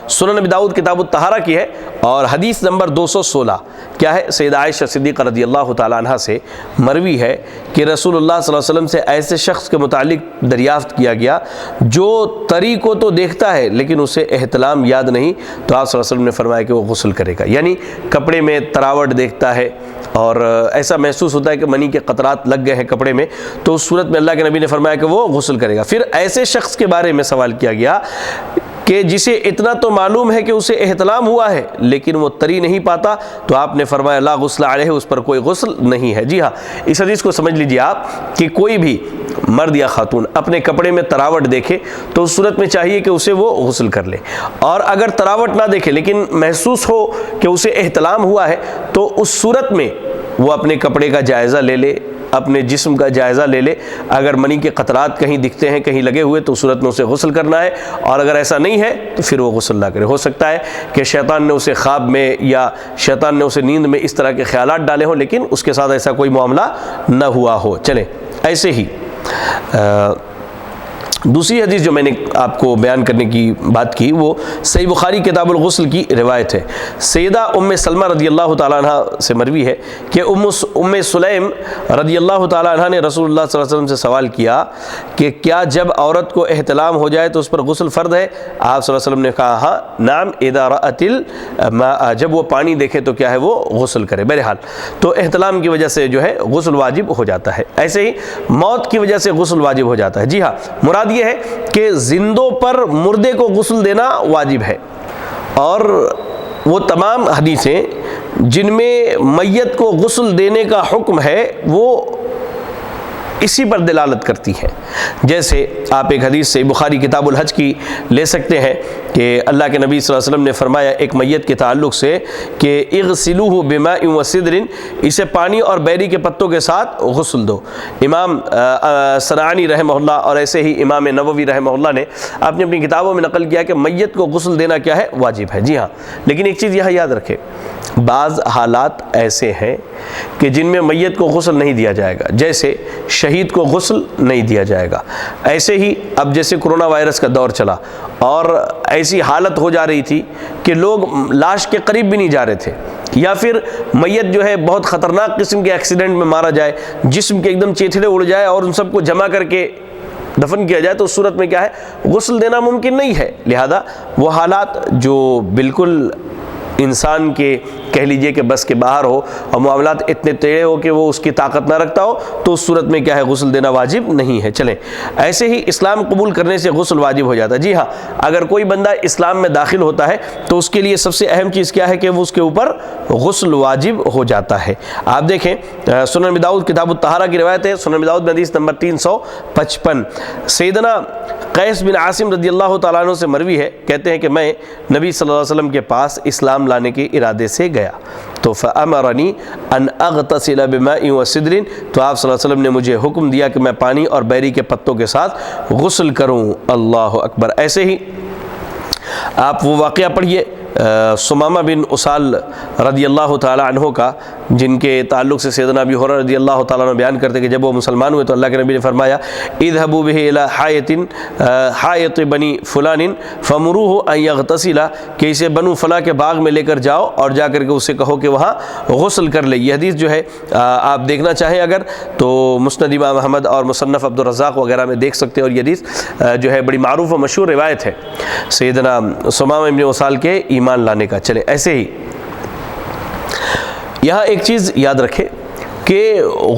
سنن نبی داؤد کتاب الطہارہ کی ہے، اور حدیث نمبر 216 کیا ہے؟ سیدہ عائشہ صدیقہ رضی اللہ تعالیٰ عنہ سے مروی ہے کہ رسول اللہ صلی اللہ علیہ وسلم سے ایسے شخص کے متعلق دریافت کیا گیا جو طری کو تو دیکھتا ہے لیکن اسے احتلام یاد نہیں، تو آپ صلی اللہ علیہ وسلم نے فرمایا کہ وہ غسل کرے گا۔ یعنی کپڑے میں تراوٹ دیکھتا ہے اور ایسا محسوس ہوتا ہے کہ منی کے قطرات لگ گئے ہیں کپڑے میں، تو اس صورت میں اللہ کے نبی نے فرمایا کہ وہ غسل کرے گا۔ پھر ایسے شخص کے بارے میں سوال کیا گیا کہ جسے اتنا تو معلوم ہے کہ اسے احتلام ہوا ہے لیکن وہ طری نہیں پاتا، تو آپ نے فرمایا لا غسل علیہ، اس پر کوئی غسل نہیں ہے۔ جی ہاں، اس حدیث کو سمجھ لیجیے آپ کہ کوئی بھی مرد یا خاتون اپنے کپڑے میں تراوٹ دیکھے تو اس صورت میں چاہیے کہ اسے وہ غسل کر لے، اور اگر تراوٹ نہ دیکھے لیکن محسوس ہو کہ اسے احتلام ہوا ہے تو اس صورت میں وہ اپنے کپڑے کا جائزہ لے لے، اپنے جسم کا جائزہ لے لے، اگر منی کے قطرات کہیں دکھتے ہیں، کہیں لگے ہوئے، تو صورت میں اسے غسل کرنا ہے، اور اگر ایسا نہیں ہے تو پھر وہ غسل نہ کرے۔ ہو سکتا ہے کہ شیطان نے اسے خواب میں یا شیطان نے اسے نیند میں اس طرح کے خیالات ڈالے ہوں لیکن اس کے ساتھ ایسا کوئی معاملہ نہ ہوا ہو۔ چلیں، ایسے ہی دوسری حدیث جو میں نے آپ کو بیان کرنے کی بات کی وہ صحیح بخاری کتاب الغسل کی روایت ہے۔ سیدہ ام سلمہ رضی اللہ تعالیٰ عنہ سے مروی ہے کہ ام سلیم رضی اللہ تعالیٰ عنہ نے رسول اللہ صلی اللہ علیہ وسلم سے سوال کیا کہ کیا جب عورت کو احتلام ہو جائے تو اس پر غسل فرض ہے؟ آپ صلی اللہ علیہ وسلم نے کہا ہاں، نعم اذا رأت الماء، جب وہ پانی دیکھے تو کیا ہے؟ وہ غسل کرے۔ بہرحال تو احتلام کی وجہ سے جو ہے غسل واجب ہو جاتا ہے۔ ایسے ہی موت کی وجہ سے غسل واجب ہو جاتا ہے۔ جی ہاں، مراد یہ ہے کہ زندوں پر مردے کو غسل دینا واجب ہے، اور وہ تمام حدیثیں جن میں میت کو غسل دینے کا حکم ہے وہ اسی پر دلالت کرتی ہیں۔ جیسے آپ ایک حدیث سے بخاری کتاب الحج کی لے سکتے ہیں کہ اللہ کے نبی صلی اللہ علیہ وسلم نے فرمایا ایک میت کے تعلق سے کہ اغسلوہ بماء وسدر، اسے پانی اور بیری کے پتوں کے ساتھ غسل دو۔ امام صنعانی رحمہ اللہ اور ایسے ہی امام نووی رحمہ اللہ نے اپنی کتابوں میں نقل کیا کہ میت کو غسل دینا کیا ہے؟ واجب ہے۔ جی ہاں، لیکن ایک چیز یہاں یاد رکھیں، بعض حالات ایسے ہیں کہ جن میں میت کو غسل نہیں دیا جائے گا، جیسے شہید کو غسل نہیں دیا جائے گا۔ ایسے ہی اب جیسے کرونا وائرس کا دور چلا اور ایسی حالت ہو جا رہی تھی کہ لوگ لاش کے قریب بھی نہیں جا رہے تھے، یا پھر میت جو ہے بہت خطرناک قسم کے ایکسیڈنٹ میں مارا جائے، جسم کے ایک دم چیتھڑے اڑ جائے اور ان سب کو جمع کر کے دفن کیا جائے، تو اس صورت میں کیا ہے، غسل دینا ممکن نہیں ہے۔ لہذا وہ حالات جو بالکل انسان کے کہہ لیجئے کہ بس کے باہر ہو اور معاملات اتنے ٹیڑھے ہو کہ وہ اس کی طاقت نہ رکھتا ہو، تو اس صورت میں کیا ہے، غسل دینا واجب نہیں ہے۔ چلیں، ایسے ہی اسلام قبول کرنے سے غسل واجب ہو جاتا ہے۔ جی ہاں، اگر کوئی بندہ اسلام میں داخل ہوتا ہے تو اس کے لیے سب سے اہم چیز کیا ہے کہ وہ اس کے اوپر غسل واجب ہو جاتا ہے۔ آپ دیکھیں سنن ابی داؤد کتاب الطہارہ کی روایت ہے، سنن ابی داؤد میں حدیث نمبر 355، سیدنا قیس بن عاصم رضی اللہ تعالیٰ عنہ سے مروی ہے، کہتے ہیں کہ میں نبی صلی اللہ علیہ وسلم کے پاس اسلام لانے کے ارادے سے گیا تو فَأَمَرَنِي أَنْ أَغْتَسِلَ بِمَاءٍ وَسِدْرٍ، تو آپ صلی اللہ علیہ وسلم نے مجھے حکم دیا کہ میں پانی اور بیری کے پتوں کے ساتھ غسل کروں۔ اللہ اکبر۔ ایسے ہی آپ وہ واقعہ پڑھیے ثمامہ بن اسال رضی اللہ تعالیٰ عنہ کا، جن کے تعلق سے سیدنا ابی ہریرہ رضی اللہ تعالیٰ عنہ بیان کرتے کہ جب وہ مسلمان ہوئے تو اللہ کے نبی نے فرمایا اذهبوا به الى حائط بنی فلان فمروه ان يغتسل، کہ اسے بنو فلاں کے باغ میں لے کر جاؤ اور جا کر کے اسے کہو کہ وہاں غسل کر لے۔ یہ حدیث جو ہے آپ دیکھنا چاہیں اگر تو مسند امام احمد اور مصنف عبدالرزاق وغیرہ میں دیکھ سکتے ہیں، اور یہ حدیث جو ہے بڑی معروف و مشہور روایت ہے سیدنا ثمامہ بن اسال کے ایمان لانے کا۔ چلے، ایسے ہی یہاں ایک چیز یاد رکھیں کہ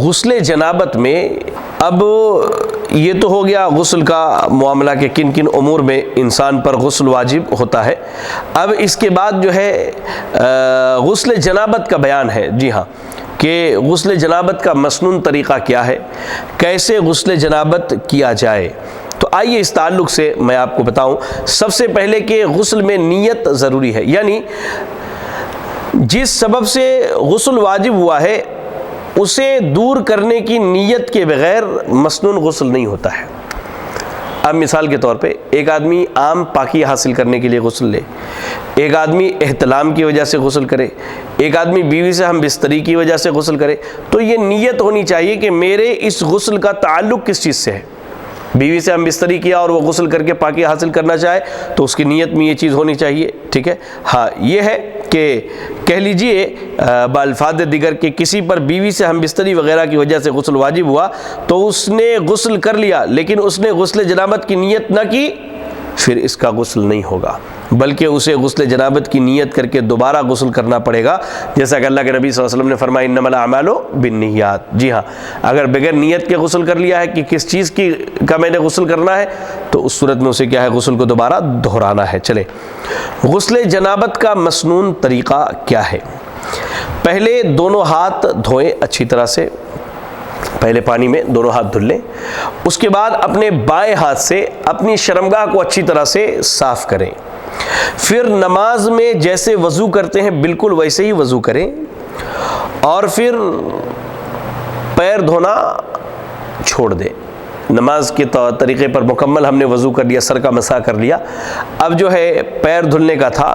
غسل جنابت میں اب یہ تو ہو گیا غسل کا معاملہ کہ کن کن امور میں انسان پر غسل واجب ہوتا ہے۔ اب اس کے بعد جو ہے غسل جنابت کا بیان ہے۔ جی ہاں، کہ غسل جنابت کا مسنون طریقہ کیا ہے، کیسے غسل جنابت کیا جائے۔ تو آئیے اس تعلق سے میں آپ کو بتاؤں۔ سب سے پہلے کہ غسل میں نیت ضروری ہے، یعنی جس سبب سے غسل واجب ہوا ہے اسے دور کرنے کی نیت کے بغیر مسنون غسل نہیں ہوتا ہے۔ اب مثال کے طور پہ ایک آدمی عام پاکی حاصل کرنے کے لیے غسل لے، ایک آدمی احتلام کی وجہ سے غسل کرے، ایک آدمی بیوی سے ہم بستری کی وجہ سے غسل کرے، تو یہ نیت ہونی چاہیے کہ میرے اس غسل کا تعلق کس چیز سے ہے۔ بیوی سے ہم بستری کیا اور وہ غسل کر کے پاکی حاصل کرنا چاہے تو اس کی نیت میں یہ چیز ہونی چاہیے، ٹھیک ہے۔ ہاں، یہ ہے کہ کہہ لیجئے بالفاظ دیگر کہ کسی پر بیوی سے ہم بستری وغیرہ کی وجہ سے غسل واجب ہوا تو اس نے غسل کر لیا لیکن اس نے غسل جنابت کی نیت نہ کی، پھر اس کا غسل نہیں ہوگا، بلکہ اسے غسل جنابت کی نیت کر کے دوبارہ غسل کرنا پڑے گا، جیسا کہ اللہ کے نبی صلی اللہ علیہ وسلم نے فرمایا انما الاعمال بالنیات۔ جی ہاں، اگر بغیر نیت کے غسل کر لیا ہے کہ کس چیز کا میں نے غسل کرنا ہے تو اس صورت میں اسے کیا ہے، غسل کو دوبارہ دہرانا ہے۔ چلے، غسل جنابت کا مسنون طریقہ کیا ہے؟ پہلے دونوں ہاتھ دھوئیں اچھی طرح سے، پہلے پانی میں دونوں ہاتھ دھل لیں، اس کے بعد اپنے بائیں ہاتھ سے اپنی شرمگاہ کو اچھی طرح سے صاف کریں، پھر نماز میں جیسے وضو کرتے ہیں بالکل ویسے ہی وضو کریں، اور پھر پیر دھونا چھوڑ دیں۔ نماز کے طریقے پر مکمل ہم نے وضو کر لیا، سر کا مسح کر لیا، اب جو ہے پیر دھلنے کا تھا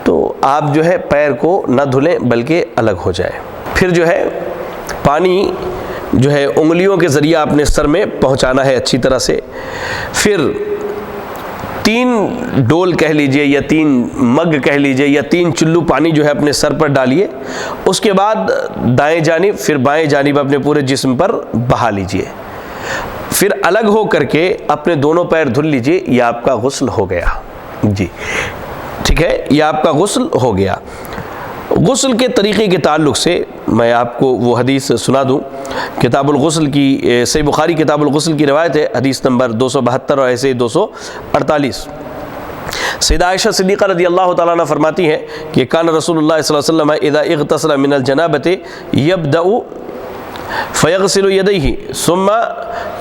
تو آپ جو ہے پیر کو نہ دھلیں بلکہ الگ ہو جائے، پھر جو ہے پانی جو ہے انگلیوں کے ذریعہ اپنے سر میں پہنچانا ہے اچھی طرح سے، پھر 3 ڈول کہہ لیجئے یا 3 مگ کہہ لیجئے یا 3 چلو پانی جو ہے اپنے سر پر ڈالیے، اس کے بعد دائیں جانب پھر بائیں جانب اپنے پورے جسم پر بہا لیجئے، پھر الگ ہو کر کے اپنے دونوں پیر دھل لیجئے، یہ آپ کا غسل ہو گیا۔ جی ٹھیک ہے، یہ آپ کا غسل ہو گیا۔ غسل کے طریقے کے تعلق سے میں آپ کو وہ حدیث سنا دوں، کتاب الغسل کی صحیح بخاری کتاب الغسل کی روایت ہے، حدیث نمبر 272 اور ایسے 248۔ سیدہ عائشہ صدیقہ رضی اللہ تعالیٰ عنہ فرماتی ہیں کہ کان رسول اللہ صلی اللہ علیہ وسلم اذا اغتسل من الجنابۃ یبدأ فیغسل یدیہ ثم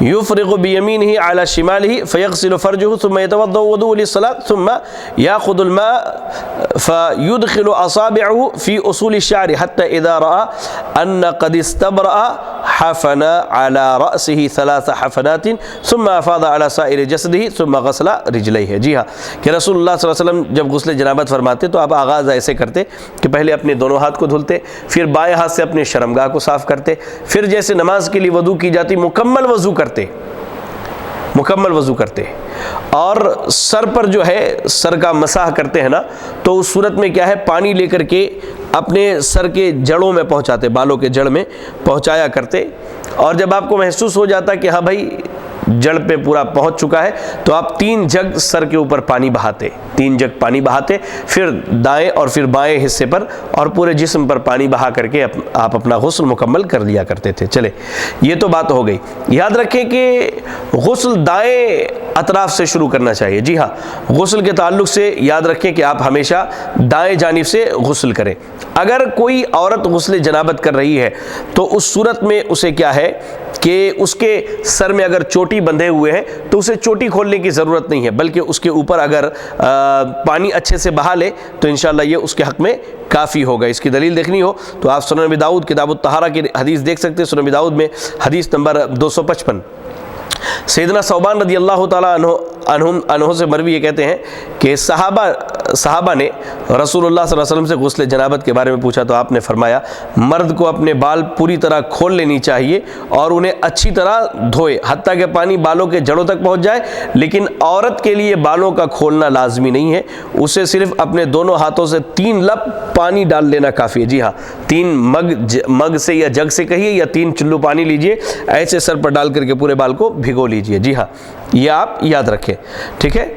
یفرغ بیمینہ علی شمالہ فیغسل فرجہ ثم یتوضأ وضوء للصلاة ثم یاخذ الماء فیدخل اصابعہ فی اصول الشعر حتی اذا رأى ان قد استبرأ حفن على رأسہ 3 حفنات ثم افاض على سائر جسدہ ثم غسل رجلیہ۔ جی ہاں، کہ رسول اللہ صلی اللہ علیہ وسلم جب غسل جنابت فرماتے تو آپ آغاز ایسے کرتے کہ پہلے اپنے دونوں ہاتھ کو دھلتے، پھر بائیں ہاتھ سے اپنے شرمگاہ کو صاف کرتے، پھر جیسے نماز کے لیے وضو کی جاتی مکمل وضو کرتے اور سر پر جو ہے سر کا مسح کرتے ہیں نا، تو اس صورت میں کیا ہے پانی لے کر کے اپنے سر کے جڑوں میں پہنچاتے، بالوں کے جڑ میں پہنچایا کرتے، اور جب آپ کو محسوس ہو جاتا کہ ہاں بھائی جڑ پہ پورا پہنچ چکا ہے تو آپ 3 جگ سر کے اوپر پانی بہاتے، 3 جگ پانی بہاتے، پھر دائیں اور پھر بائیں حصے پر اور پورے جسم پر پانی بہا کر کے آپ اپنا غسل مکمل کر لیا کرتے تھے۔ چلے یہ تو بات ہو گئی۔ یاد رکھیں کہ غسل دائیں اطراف سے شروع کرنا چاہیے۔ جی ہاں، غسل کے تعلق سے یاد رکھیں کہ آپ ہمیشہ دائیں جانب سے غسل کریں۔ اگر کوئی عورت غسل جنابت کر رہی ہے تو اس صورت میں اسے کیا ہے کہ اس کے سر میں اگر چوٹی بندھے ہوئے ہیں تو اسے چوٹی کھولنے کی ضرورت نہیں ہے، بلکہ اس کے اوپر اگر پانی اچھے سے بہا لے تو انشاءاللہ یہ اس کے حق میں کافی ہوگا۔ اس کی دلیل دیکھنی ہو تو آپ سنن ابی داؤد کتاب الطہارہ کی حدیث دیکھ سکتے ہیں۔ سنن ابی داؤد میں حدیث نمبر 255 سیدنا ثوبان رضی اللہ تعالیٰ عنہ سے مروی یہ کہتے ہیں کہ صحابہ نے رسول اللہ صلی اللہ علیہ وسلم سے غسل جنابت کے بارے میں پوچھا تو آپ نے فرمایا مرد کو اپنے بال پوری طرح کھول لینی چاہیے اور انہیں اچھی طرح دھوئے حتیٰ کہ پانی بالوں کے جڑوں تک پہنچ جائے، لیکن عورت کے لیے بالوں کا کھولنا لازمی نہیں ہے، اسے صرف اپنے دونوں ہاتھوں سے 3 لپ پانی ڈال لینا کافی ہے۔ جی ہاں، 3 مگ سے یا جگ سے کہیے یا 3 چلو پانی لیجئے، ایسے سر پر ڈال کر کے پورے بال کو بھگو لیجئے۔ جی ہاں، یہ آپ یاد رکھیں، ٹھیک ہے۔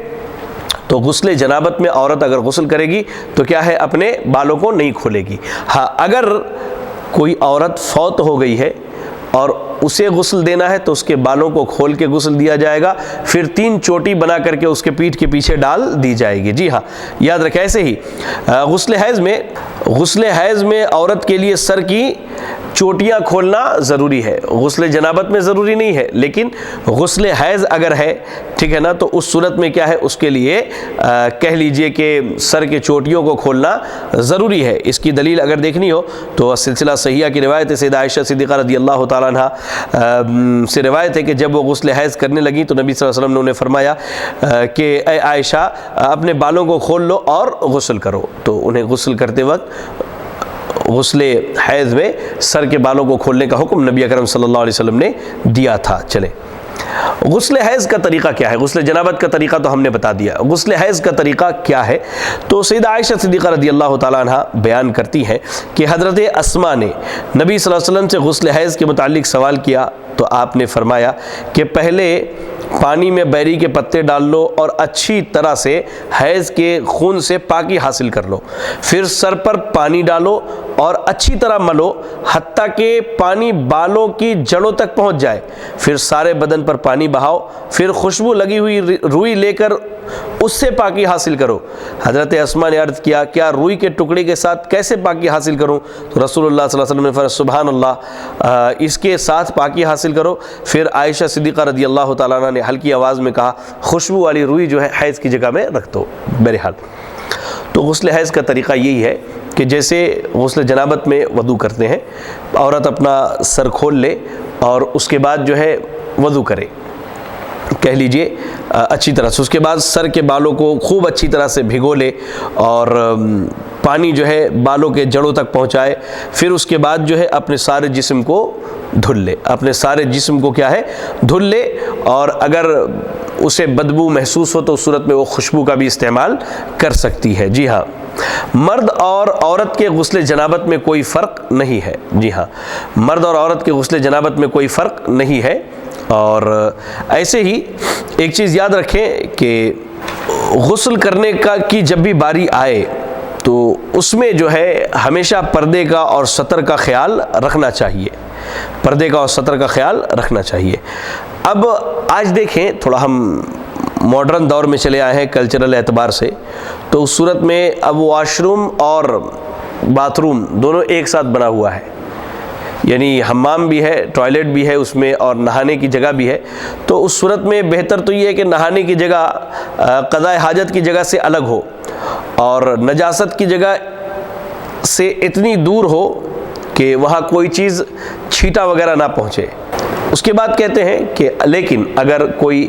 تو غسل جنابت میں عورت اگر غسل کرے گی تو کیا ہے اپنے بالوں کو نہیں کھولے گی۔ ہاں، اگر کوئی عورت فوت ہو گئی ہے اور اسے غسل دینا ہے تو اس کے بالوں کو کھول کے غسل دیا جائے گا، پھر 3 چوٹی بنا کر کے اس کے پیٹھ کے پیچھے ڈال دی جائے گی۔ جی ہاں، یاد رکھیں۔ ایسے ہی غسل حیض میں عورت کے لیے سر کی چوٹیاں کھولنا ضروری ہے، غسل جنابت میں ضروری نہیں ہے، لیکن غسل حیض اگر ہے، ٹھیک ہے نا، تو اس صورت میں کیا ہے اس کے لیے کہہ لیجئے کہ سر کے چوٹیوں کو کھولنا ضروری ہے۔ اس کی دلیل اگر دیکھنی ہو تو سلسلہ صحیحہ کی روایت ہے، سیدہ عائشہ صدیقہ رضی اللہ تعالیٰ عنہ سے روایت ہے کہ جب وہ غسل حیض کرنے لگی تو نبی صلی اللہ علیہ وسلم نے انہیں فرمایا کہ اے عائشہ اپنے بالوں کو کھول لو اور غسل کرو، تو انہیں غسل کرتے وقت غسل حیض میں سر کے بالوں کو کھولنے کا حکم نبی اکرم صلی اللہ علیہ وسلم نے دیا تھا۔ چلے غسل حیض کا طریقہ کیا ہے؟ غسل جنابت کا طریقہ تو ہم نے بتا دیا، غسل حیض کا طریقہ کیا ہے؟ تو سیدہ عائشہ صدیقہ رضی اللہ تعالیٰ عنہ بیان کرتی ہیں کہ حضرت اسماء نے نبی صلی اللہ علیہ وسلم سے غسل حیض کے متعلق سوال کیا تو آپ نے فرمایا کہ پہلے پانی میں بیری کے پتے ڈال لو اور اچھی طرح سے حیض کے خون سے پاکی حاصل کر لو، پھر سر پر پانی ڈالو اور اچھی طرح ملو حتیٰ کہ پانی بالوں کی جڑوں تک پہنچ جائے، پھر سارے بدن پر پانی بہاؤ، پھر خوشبو لگی ہوئی روئی لے کر اس سے پاکی حاصل کرو۔ حضرت اسماء نے عرض کیا کیا روئی کے ٹکڑے کے ساتھ کیسے پاکی حاصل کروں؟ تو رسول اللہ صلی اللہ علیہ وسلم نے فرمایا سبحان اللہ، اس کے ساتھ پاکی حاصل کرو۔ پھر عائشہ صدیقہ رضی اللہ تعالیٰ عنہ نے ہلکی آواز میں کہا خشبو والی روئی جو ہے حیض کی جگہ میں رکھ دو۔ بہرحال تو غسل حیض کا طریقہ یہی ہے کہ جیسے غسل جنابت میں وضو کرتے ہیں، عورت اپنا سر کھول لے اور اس کے بعد جو ہے وضو کرے، کہہ لیجئے اچھی طرح سے، اس کے بعد سر کے بالوں کو خوب اچھی طرح سے بھگو لے اور پانی جو ہے بالوں کے جڑوں تک پہنچائے، پھر اس کے بعد جو ہے اپنے سارے جسم کو دھل لے، اپنے سارے جسم کو کیا ہے دھل لے، اور اگر اسے بدبو محسوس ہو تو اس صورت میں وہ خوشبو کا بھی استعمال کر سکتی ہے۔ جی ہاں، مرد اور عورت کے غسل جنابت میں کوئی فرق نہیں ہے۔ جی ہاں، مرد اور عورت کے غسل جنابت میں کوئی فرق نہیں ہے۔ اور ایسے ہی ایک چیز یاد رکھیں کہ غسل کرنے کی جب بھی باری آئے تو اس میں جو ہے ہمیشہ پردے کا اور ستر کا خیال رکھنا چاہیے، پردے کا اور ستر کا خیال رکھنا چاہیے۔ اب آج دیکھیں تھوڑا ہم ماڈرن دور میں چلے آئے ہیں کلچرل اعتبار سے، تو اس صورت میں اب واش روم اور باتھ روم دونوں ایک ساتھ بنا ہوا ہے، یعنی حمام بھی ہے، ٹوائلٹ بھی ہے اس میں، اور نہانے کی جگہ بھی ہے۔ تو اس صورت میں بہتر تو یہ ہے کہ نہانے کی جگہ قضاء حاجت کی جگہ سے الگ ہو اور نجاست کی جگہ سے اتنی دور ہو کہ وہاں کوئی چیز چھینٹا وغیرہ نہ پہنچے۔ اس کے بعد کہتے ہیں کہ لیکن اگر کوئی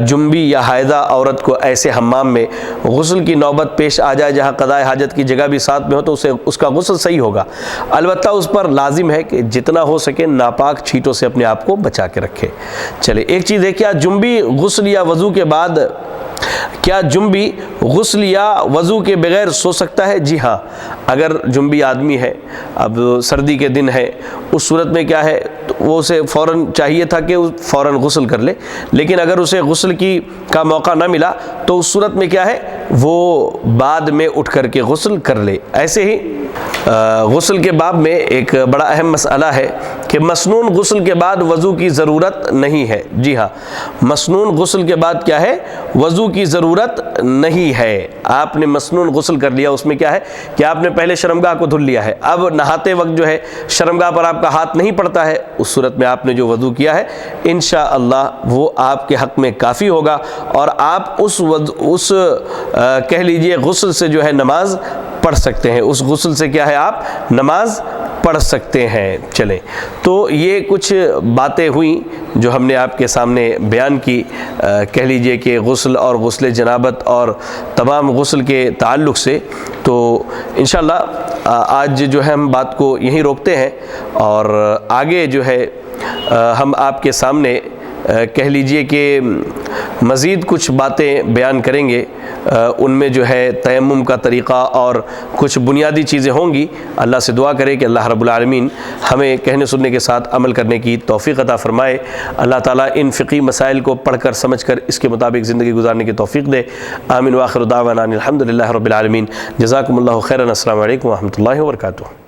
جنبی یا حائضہ عورت کو ایسے حمام میں غسل کی نوبت پیش آ جائے جہاں قضاء حاجت کی جگہ بھی ساتھ میں ہو تو اس کا غسل صحیح ہوگا، البتہ اس پر لازم ہے کہ جتنا ہو سکے ناپاک چھینٹوں سے اپنے آپ کو بچا کے رکھے۔ چلے ایک چیز ہے، کیا جنبی غسل یا وضو کے بغیر سو سکتا ہے؟ جی ہاں، اگر جنبی آدمی ہے، اب سردی کے دن ہے، اس صورت میں کیا ہے وہ اسے فوراً چاہیے تھا کہ فوراً غسل کر لے، لیکن اگر اسے غسل کا موقع نہ ملا تو اس صورت میں کیا ہے وہ بعد میں اٹھ کر کے غسل کر لے۔ ایسے ہی غسل کے باب میں ایک بڑا اہم مسئلہ ہے کہ مسنون غسل کے بعد وضو کی ضرورت نہیں ہے۔ جی ہاں، مسنون غسل کے بعد کیا ہے وضو کی ضرورت نہیں ہے۔ آپ نے مسنون غسل کر لیا، اس میں کیا ہے کہ آپ نے پہلے شرمگاہ کو دھل لیا ہے، اب نہاتے وقت جو ہے شرمگاہ پر آپ کا ہاتھ نہیں پڑتا ہے، اس صورت میں آپ نے جو وضو کیا ہے انشاءاللہ وہ آپ کے حق میں کافی ہوگا، اور آپ اس کہہ لیجئے غسل سے جو ہے نماز پڑھ سکتے ہیں، اس غسل سے کیا ہے آپ نماز پڑھ سکتے ہیں۔ چلیں، تو یہ کچھ باتیں ہوئیں جو ہم نے آپ کے سامنے بیان کی، کہہ لیجئے کہ غسل اور غسل جنابت اور تمام غسل کے تعلق سے۔ تو انشاءاللہ آج جو ہے ہم بات کو یہیں روکتے ہیں، اور آگے جو ہے ہم آپ کے سامنے کہہ لیجئے کہ مزید کچھ باتیں بیان کریں گے، ان میں جو ہے تیمم کا طریقہ اور کچھ بنیادی چیزیں ہوں گی۔ اللہ سے دعا کرے کہ اللہ رب العالمین ہمیں کہنے سننے کے ساتھ عمل کرنے کی توفیق عطا فرمائے۔ اللہ تعالیٰ ان فقہی مسائل کو پڑھ کر سمجھ کر اس کے مطابق زندگی گزارنے کی توفیق دے۔ آمین وآخر دعوانا الحمدللہ رب العالمین۔ جزاکم اللہ خیرا۔ السلام علیکم ورحمۃ اللہ وبرکاتہ۔